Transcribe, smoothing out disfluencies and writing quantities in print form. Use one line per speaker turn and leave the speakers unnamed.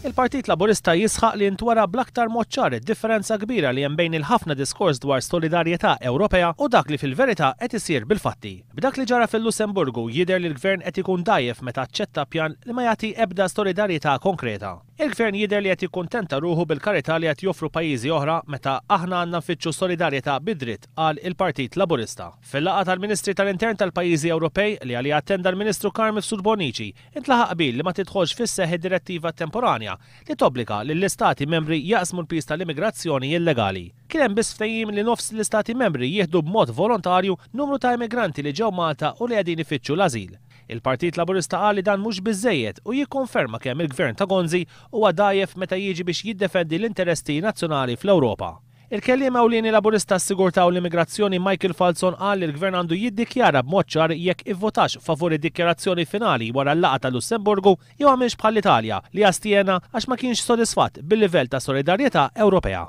Il-Partit Laburista jisħaq li ntwara bl-aktar mod ċar differenza kbira li hemm bejn il-ħafna diskors dwar solidarjetà Ewropea u dak li fil-verità qed isir bil-fatti. B'dak li ġara fil-Lussemburgu jidher li l-Gvern qed ikun dajjef meta aċċetta pjan li ma jagħti ebda solidarjetà konkreta. Il-Gvern jidher li qed jikkuntenta ruħu bil-karità li qed joffru pajjiżi oħra meta aħna għandna nfittxu solidarjetà bid-dritt qal il-Partit Laburista. Fil-laqgħa tal-Ministri tal-Intern tal-pajjiżi Ewropej li għalija attenda l-Ministru Carmen Surbonici intlaħaq qbil li ma tidħolx fis-seħħ id-direttiva temporanja li tobbliga lill-istati membri jaqsmu l-pis tal-immigrazzjoni illegali. Kien hemm biss ftehim li nofs l-istati membri jieħdu b'mod volontarju numru ta' immigranti li ġew Malta u li qegħdin ifittxu l-ażil. Il-Partit Laburista qal li dan mhux biżżejjed u jikkonferma kemm il-Gvern ta' Gonzi huwa dajjef meta jiġi biex jiddefendi l-interessi nazzjonali fl-Ewropa. Il-kelliem ewlieni Laburista s-Sigurtà u l-Immigrazzjoni Michael Falzon qal li l-Gvern għandu jiddikjara b'mod ċar jekk ivvotax favur id-dikjarazzjoni finali wara l-laqgħa tal-Lussemburgu jew għamilx bħall-Italja li astjena għax ma kienx sodisfatt bil-livell ta' solidarjetà Ewropea.